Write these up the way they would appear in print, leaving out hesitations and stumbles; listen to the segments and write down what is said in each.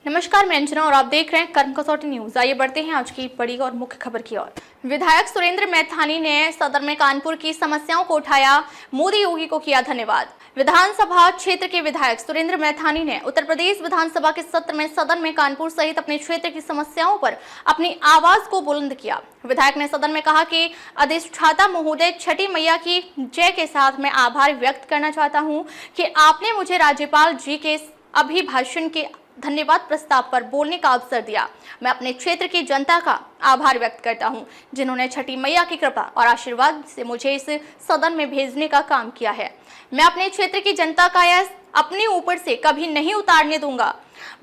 नमस्कार, मैं अंजना और आप देख रहे हैं कर्म कसौटी न्यूज। आइए बढ़ते हैं आज की बड़ी और मुख्य खबर की ओर। विधायक सुरेंद्र मैथानी ने सदन में कानपुर की समस्याओं को उठाया, मोदी योगी को किया धन्यवाद। विधानसभा क्षेत्र के विधायक सुरेंद्र मैथानी ने उत्तर प्रदेश विधानसभा के सत्र में सदन में कानपुर सहित अपने क्षेत्र की समस्याओं पर अपनी आवाज को बुलंद किया। विधायक ने सदन में कहा कि अधिष्ठाता महोदय छठी मैया की जय के साथ मैं आभार व्यक्त करना चाहता हूँ कि आपने मुझे राज्यपाल जी के अभिभाषण के धन्यवाद प्रस्ताव पर बोलने का अवसर दिया। मैं अपने क्षेत्र की जनता का आभार व्यक्त करता हूं, जिन्होंने छठी मैया की कृपा और आशीर्वाद से मुझे इस सदन में भेजने का काम किया है। मैं अपने क्षेत्र की जनता का यह अपने ऊपर से कभी नहीं उतारने दूंगा,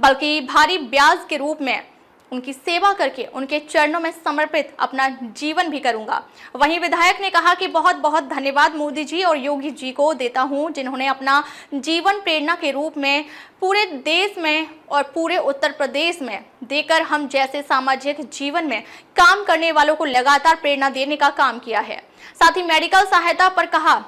बल्कि भारी ब्याज के रूप में उनकी सेवा करके उनके चरणों में समर्पित अपना जीवन भी करूंगा। वहीं विधायक ने कहा कि बहुत बहुत धन्यवाद मोदी जी और योगी जी को देता हूं, जिन्होंने अपना जीवन प्रेरणा के रूप में पूरे देश में और पूरे उत्तर प्रदेश में देकर हम जैसे सामाजिक जीवन में काम करने वालों को लगातार प्रेरणा देने का काम किया है। साथ ही मेडिकल सहायता पर कहा,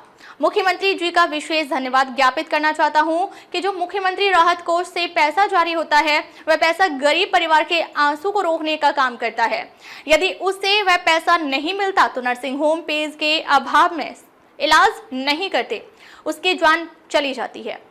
मुख्यमंत्री जी का विशेष धन्यवाद ज्ञापित करना चाहता हूं कि जो मुख्यमंत्री राहत कोष से पैसा जारी होता है वह पैसा गरीब परिवार के आंसू को रोकने का काम करता है। यदि उससे वह पैसा नहीं मिलता तो नर्सिंग होम पेज के अभाव में इलाज नहीं करते, उसकी जान चली जाती है,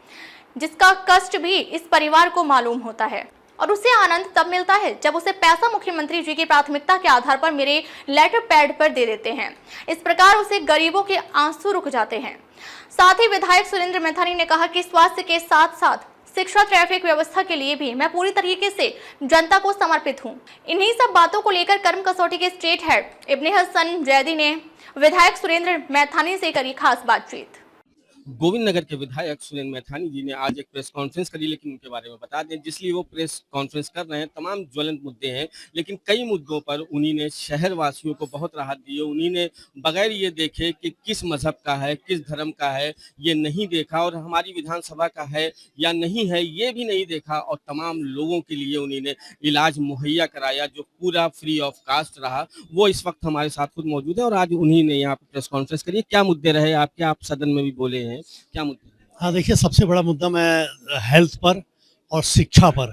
जिसका कष्ट भी इस परिवार को मालूम होता है और उसे आनंद तब मिलता है जब उसे पैसा मुख्यमंत्री जी की प्राथमिकता के आधार पर मेरे लेटर पैड पर दे देते हैं। इस प्रकार उसे गरीबों के आंसू रुक जाते हैं। साथ ही विधायक सुरेंद्र मैथानी ने कहा कि स्वास्थ्य के साथ साथ शिक्षा, ट्रैफिक व्यवस्था के लिए भी मैं पूरी तरीके से जनता को समर्पित हूं। इन्हीं सब बातों को लेकर कर्म कसौटी के स्टेट हेड इब्ने हसन जैदी ने विधायक सुरेंद्र मैथानी से करी खास बातचीत। गोविंद नगर के विधायक सुरेंद्र मैथानी जी ने आज एक प्रेस कॉन्फ्रेंस करी, लेकिन उनके बारे में बता दें जिसलिए वो प्रेस कॉन्फ्रेंस कर रहे हैं। तमाम ज्वलंत मुद्दे हैं, लेकिन कई मुद्दों पर उन्हीं ने शहर वासियों को बहुत राहत दी है। उन्हीं ने बगैर ये देखे कि किस मजहब का है, किस धर्म का है, ये नहीं देखा, और हमारी विधानसभा का है या नहीं है ये भी नहीं देखा, और तमाम लोगों के लिए उन्हीं ने इलाज मुहैया कराया जो पूरा फ्री ऑफ कास्ट रहा। वो इस वक्त हमारे साथ खुद मौजूद है और आज उन्हीं ने यहाँ पर प्रेस कॉन्फ्रेंस करी। क्या मुद्दे रहे आपके, आप सदन में भी बोले हैं, क्या मुद्दे? हाँ, देखिए, सबसे बड़ा मुद्दा मैं हेल्थ पर और शिक्षा पर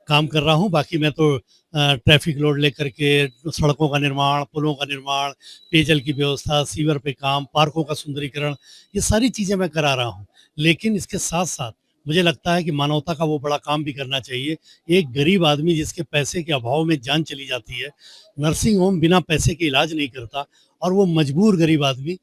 काम कर रहा हूँ। बाकी मैं तो ट्रैफिक लोड लेकर के सड़कों का निर्माण, पुलों का निर्माण, पेयजल की व्यवस्था, सीवर पे काम, पार्कों का सुंदरीकरण, ये सारी चीज़ें मैं करा रहा हूँ। लेकिन इसके साथ साथ मुझे लगता है कि मानवता का वो बड़ा काम भी करना चाहिए। एक गरीब आदमी जिसके पैसे के अभाव में जान चली जाती है, नर्सिंग होम बिना पैसे के इलाज नहीं करता, और वो मजबूर गरीब आदमी,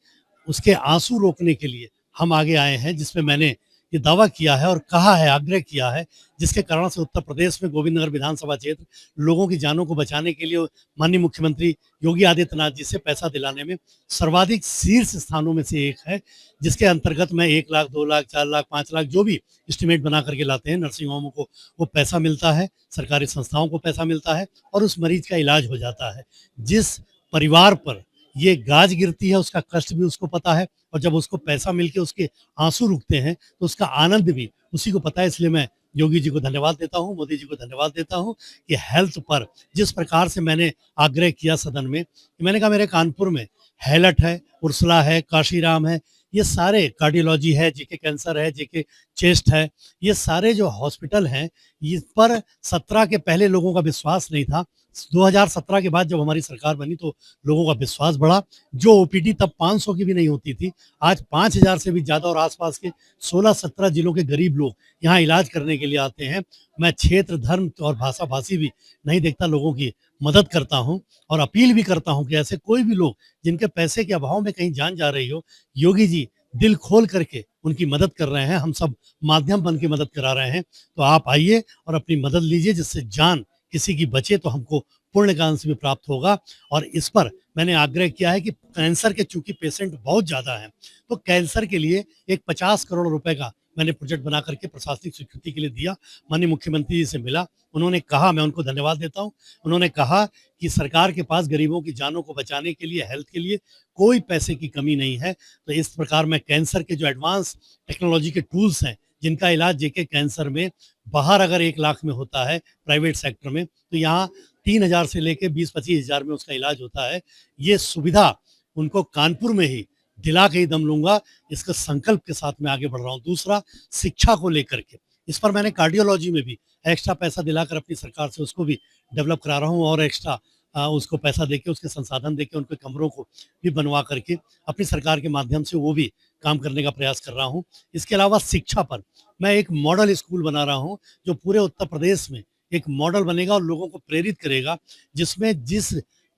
उसके आंसू रोकने के लिए हम आगे आए हैं, जिसमें मैंने ये दावा किया है और कहा है, आग्रह किया है, जिसके कारण से उत्तर प्रदेश में गोविंदनगर विधानसभा क्षेत्र लोगों की जानों को बचाने के लिए माननीय मुख्यमंत्री योगी आदित्यनाथ जी से पैसा दिलाने में सर्वाधिक शीर्ष स्थानों में से एक है, जिसके अंतर्गत मैं 1 लाख, 2 लाख, 4 लाख, 5 लाख जो भी एस्टिमेट बना करके लाते हैं नर्सिंग होमों को, वो पैसा मिलता है, सरकारी संस्थाओं को पैसा मिलता है और उस मरीज का इलाज हो जाता है। जिस परिवार पर ये गाज गिरती है उसका कष्ट भी उसको पता है, और जब उसको पैसा मिलके उसके आंसू रुकते हैं तो उसका आनंद भी उसी को पता है। इसलिए मैं योगी जी को धन्यवाद देता हूँ, मोदी जी को धन्यवाद देता हूँ कि हेल्थ पर जिस प्रकार से मैंने आग्रह किया सदन में, मैंने कहा मेरे कानपुर में हैलट है, उर्सला है, काशीराम है, ये सारे, कार्डियोलॉजी है, जेके कैंसर है, जेके चेस्ट है, ये सारे जो हॉस्पिटल हैं, इस पर 17 के पहले लोगों का विश्वास नहीं था। 2017 के बाद जब हमारी सरकार बनी तो लोगों का विश्वास बढ़ा। जो ओपीडी तब 500 की भी नहीं होती थी, आज 5000 से भी ज़्यादा, और आसपास के 16-17 जिलों के गरीब लोग यहाँ इलाज करने के लिए आते हैं। मैं क्षेत्र, धर्म और भाषा भाषी भी नहीं देखता, लोगों की मदद करता हूँ और अपील भी करता हूँ कि ऐसे कोई भी लोग जिनके पैसे के अभाव में कहीं जान जा रही हो, योगी जी दिल खोल करके उनकी मदद कर रहे हैं, हम सब माध्यम बन के मदद करा रहे हैं। तो आप आइए और अपनी मदद लीजिए, जिससे जान किसी की बचे तो हमको पुण्य का अंश भी प्राप्त होगा। और इस पर मैंने आग्रह किया है कि कैंसर के चूंकि पेशेंट बहुत ज़्यादा हैं, तो कैंसर के लिए एक 50 करोड़ रुपए का मैंने प्रोजेक्ट बना करके प्रशासनिक स्वीकृति के लिए दिया। माननीय मुख्यमंत्री जी से मिला, उन्होंने कहा, मैं उनको धन्यवाद देता हूँ, उन्होंने कहा कि सरकार के पास गरीबों की जानों को बचाने के लिए, हेल्थ के लिए कोई पैसे की कमी नहीं है। तो इस प्रकार मैं कैंसर के जो एडवांस टेक्नोलॉजी के टूल्स हैं, जिनका इलाज जेके कैंसर में बाहर अगर 1 लाख में होता है प्राइवेट सेक्टर में, तो यहाँ 3000 से लेके 20-25 हज़ार में उसका इलाज होता है। ये सुविधा उनको कानपुर में ही दिला के ही दम लूंगा, इसका संकल्प के साथ मैं आगे बढ़ रहा हूँ। दूसरा, शिक्षा को लेकर के इस पर मैंने कार्डियोलॉजी में भी एक्स्ट्रा पैसा दिलाकर अपनी सरकार से उसको भी डेवलप करा रहा हूँ, और एक्स्ट्रा उसको पैसा देके, उसके संसाधन देके, उनके कमरों को भी बनवा करके अपनी सरकार के माध्यम से वो भी काम करने का प्रयास कर रहा हूँ। इसके अलावा शिक्षा पर मैं एक मॉडल स्कूल बना रहा हूँ, जो पूरे उत्तर प्रदेश में एक मॉडल बनेगा और लोगों को प्रेरित करेगा, जिसमें जिस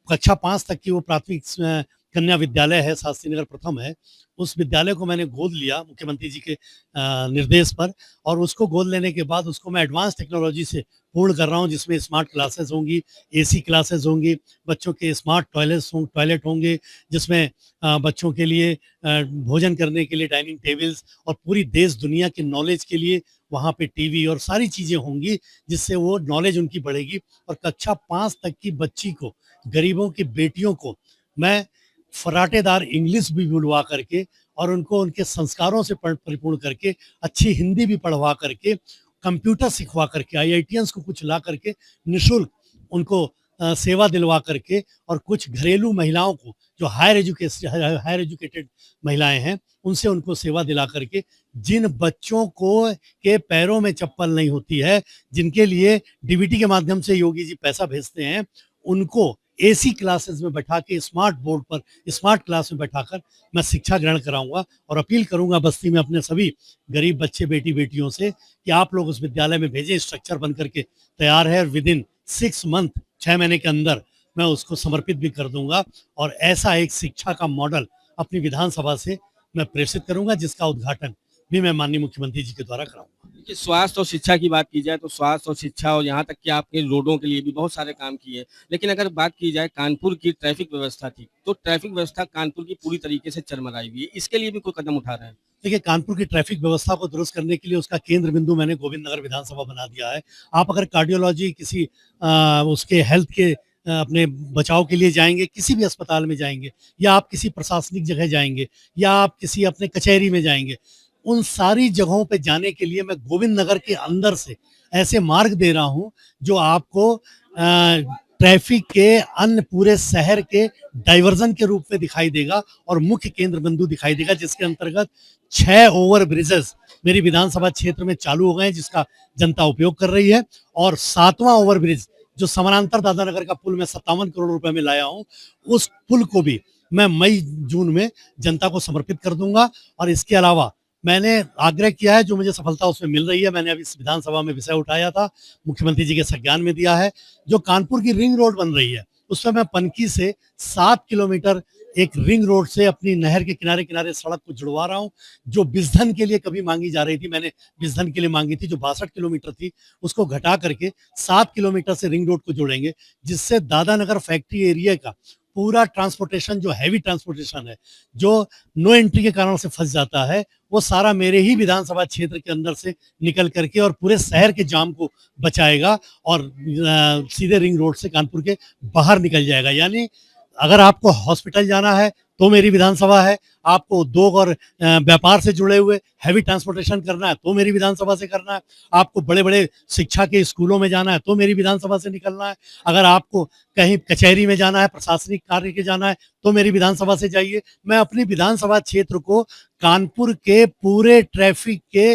कक्षा 5 तक की वो प्राथमिक कन्या विद्यालय है, शास्त्री नगर प्रथम है, उस विद्यालय को मैंने गोद लिया मुख्यमंत्री जी के निर्देश पर, और उसको गोद लेने के बाद उसको मैं एडवांस टेक्नोलॉजी से पूर्ण कर रहा हूँ, जिसमें स्मार्ट क्लासेस होंगी, एसी क्लासेस होंगी, बच्चों के स्मार्ट टॉयलेट होंगे, जिसमें बच्चों के लिए भोजन करने के लिए डाइनिंग टेबल्स, और पूरी देश दुनिया के नॉलेज के लिए वहाँ पे टीवी और सारी चीज़ें होंगी, जिससे वो नॉलेज उनकी बढ़ेगी। और कक्षा 5 तक की बच्ची को, गरीबों की बेटियों को मैं फराटेदार इंग्लिश भी बुलवा करके, और उनको उनके संस्कारों से परिपूर्ण करके, अच्छी हिंदी भी पढ़वा करके, कंप्यूटर सिखवा करके, आईआईटियंस को कुछ ला करके निःशुल्क उनको सेवा दिलवा करके, और कुछ घरेलू महिलाओं को जो हायर एजुकेटेड महिलाएं हैं, उनसे उनको सेवा दिला करके, जिन बच्चों को के पैरों में चप्पल नहीं होती है, जिनके लिए डीबीटी के माध्यम से योगी जी पैसा भेजते हैं, उनको एसी क्लासेस में बैठा के, स्मार्ट बोर्ड पर, स्मार्ट क्लास में बैठाकर मैं शिक्षा ग्रहण कराऊंगा। और अपील करूंगा बस्ती में अपने सभी गरीब बच्चे, बेटी बेटियों से कि आप लोग उस विद्यालय में भेजें। स्ट्रक्चर बन करके तैयार है, और विदिन 6 मंथ, 6 महीने के अंदर मैं उसको समर्पित भी कर दूंगा, और ऐसा एक शिक्षा का मॉडल अपनी विधानसभा से मैं प्रेषित करूंगा, जिसका उद्घाटन भी मैं माननीय मुख्यमंत्री जी के द्वारा कराऊंगा। देखिए, स्वास्थ्य और शिक्षा की बात की जाए तो स्वास्थ्य और शिक्षा, और यहाँ तक कि आपने रोडों के लिए भी बहुत सारे काम किए। लेकिन अगर बात की जाए कानपुर की ट्रैफिक व्यवस्था की, तो ट्रैफिक व्यवस्था कानपुर की पूरी तरीके से चरमराई हुई है। इसके लिए भी कोई कदम उठा रहे हैं? देखिए, कानपुर की ट्रैफिक व्यवस्था को दुरुस्त करने के लिए उसका केंद्र बिंदु मैंने गोविंद नगर विधानसभा बना दिया है। आप अगर कार्डियोलॉजी किसी उसके हेल्थ के अपने बचाव के लिए जाएंगे, किसी भी अस्पताल में जाएंगे, या आप किसी प्रशासनिक जगह जाएंगे, या आप किसी अपने कचहरी में जाएंगे, उन सारी जगहों पे जाने के लिए मैं गोविंद नगर के अंदर से ऐसे मार्ग दे रहा हूँ, जो आपको ट्रैफिक के अन्य पूरे शहर के डाइवर्जन के रूप में दिखाई देगा, और मुख्य केंद्र बिंदु दिखाई देगा, जिसके अंतर्गत 6 ओवर ब्रिजेस मेरी विधानसभा क्षेत्र में चालू हो गए हैं, जिसका जनता उपयोग कर रही है। और 7वां ओवर ब्रिज, जो समानांतर दादानगर का पुल मैं 57 करोड़ रुपए में लाया हूं, उस पुल को भी मैं मई जून में जनता को समर्पित कर दूंगा। और इसके अलावा मैंने आग्रह किया है, जो मुझे सफलता उसमें मिल रही है, मैंने अभी इस विधानसभा में विषय उठाया था, मुख्यमंत्री जी के संज्ञान में दिया है, जो कानपुर की रिंग रोड बन रही है, उसमें मैं पनकी से 7 किलोमीटर एक रिंग रोड से अपनी नहर के किनारे किनारे सड़क को जुड़वा रहा हूं, जो बिजधन के लिए कभी मांगी जा रही थी। मैंने बिजधन के लिए मांगी थी, जो 62 किलोमीटर थी, उसको घटा करके 7 किलोमीटर से रिंग रोड को जोड़ेंगे, जिससे दादानगर फैक्ट्री एरिया का पूरा ट्रांसपोर्टेशन, जो हैवी ट्रांसपोर्टेशन है, जो नो एंट्री के कारण से फंस जाता है, वो सारा मेरे ही विधानसभा क्षेत्र के अंदर से निकल करके और पूरे शहर के जाम को बचाएगा, और सीधे रिंग रोड से कानपुर के बाहर निकल जाएगा। यानी अगर आपको हॉस्पिटल जाना है तो मेरी विधानसभा है, आपको उद्योग और व्यापार से जुड़े हुए हैवी ट्रांसपोर्टेशन करना है तो मेरी विधानसभा से करना है, आपको बड़े बड़े शिक्षा के स्कूलों में जाना है तो मेरी विधानसभा से निकलना है, अगर आपको कहीं कचहरी में जाना है, प्रशासनिक कार्य के जाना है तो मेरी विधानसभा से जाइए। मैं अपनी विधानसभा क्षेत्र को कानपुर के पूरे ट्रैफिक के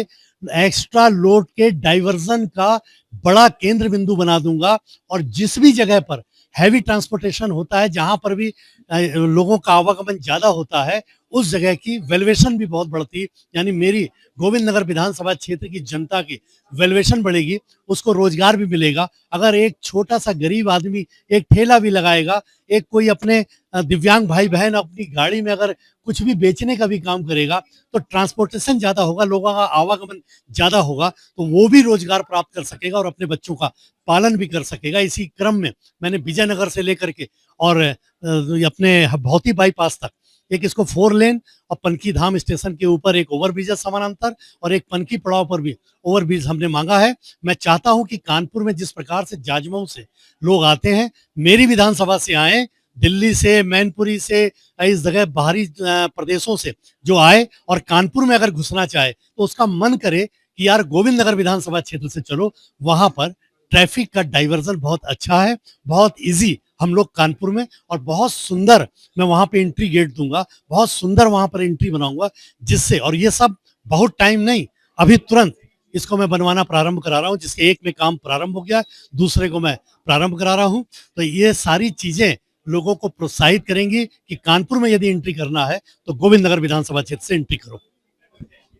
एक्स्ट्रा लोड के डाइवर्जन का बड़ा केंद्र बिंदु बना दूंगा, और जिस भी जगह पर हैवी ट्रांसपोर्टेशन होता है, जहां पर भी लोगों का आवागमन ज्यादा होता है, उस जगह की वैल्यूएशन भी बहुत बढ़ती है। यानी मेरी गोविंद नगर विधानसभा क्षेत्र की जनता की वैल्यूएशन बढ़ेगी, उसको रोजगार भी मिलेगा। अगर एक छोटा सा गरीब आदमी एक ठेला भी लगाएगा, एक कोई अपने दिव्यांग भाई बहन अपनी गाड़ी में अगर कुछ भी बेचने का भी काम करेगा, तो ट्रांसपोर्टेशन ज्यादा होगा, लोगों का आवागमन ज्यादा होगा, तो वो भी रोजगार प्राप्त कर सकेगा और अपने बच्चों का पालन भी कर सकेगा। इसी क्रम में मैंने विजयनगर से लेकर के और अपने भौती बाईपास तक एक इसको 4 लेन, और पनकी धाम स्टेशन के ऊपर एक ओवरब्रिज है समानांतर, और एक पनकी पड़ाव पर भी ओवरब्रिज हमने मांगा है। मैं चाहता हूं कि कानपुर में जिस प्रकार से जाजमऊ से लोग आते हैं, मेरी विधानसभा से आए, दिल्ली से, मैनपुरी से, इस जगह बाहरी प्रदेशों से जो आए और कानपुर में अगर घुसना चाहे, तो उसका मन करे कि यार गोविंद नगर विधानसभा क्षेत्र से चलो, वहां पर ट्रैफिक का डाइवर्जन बहुत अच्छा है, बहुत इजी हम लोग कानपुर में, और बहुत सुंदर मैं वहां पे एंट्री गेट दूंगा, बहुत सुंदर वहां पर एंट्री बनाऊंगा, जिससे, और ये सब बहुत टाइम नहीं, अभी तुरंत इसको मैं बनवाना प्रारंभ करा रहा हूँ, जिसके एक में काम प्रारंभ हो गया, दूसरे को मैं प्रारंभ करा रहा हूँ। तो ये सारी चीजें लोगों को प्रोत्साहित करेंगी कि कानपुर में यदि एंट्री करना है तो गोविंद नगर विधानसभा क्षेत्र से एंट्री करो।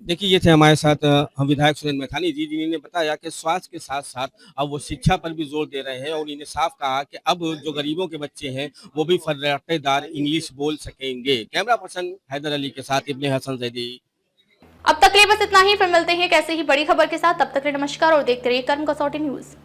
देखिए, ये थे हमारे साथ हम विधायक सुरेंद्र मैथानी जी, जिन्होंने बताया कि स्वास्थ्य के साथ साथ अब वो शिक्षा पर भी जोर दे रहे हैं और इन्हें साफ कहा कि अब जो गरीबों के बच्चे हैं वो भी फर्राटेदार इंग्लिश बोल सकेंगे। कैमरा पर्सन हैदर अली के साथ इब्ने हसन जैदी। अब तक के लिए बस इतना ही, फिर मिलते हैं कैसे ही बड़ी खबर के साथ। तब तक के लिए नमस्कार और देखते रहिए कर्म कसौटी न्यूज।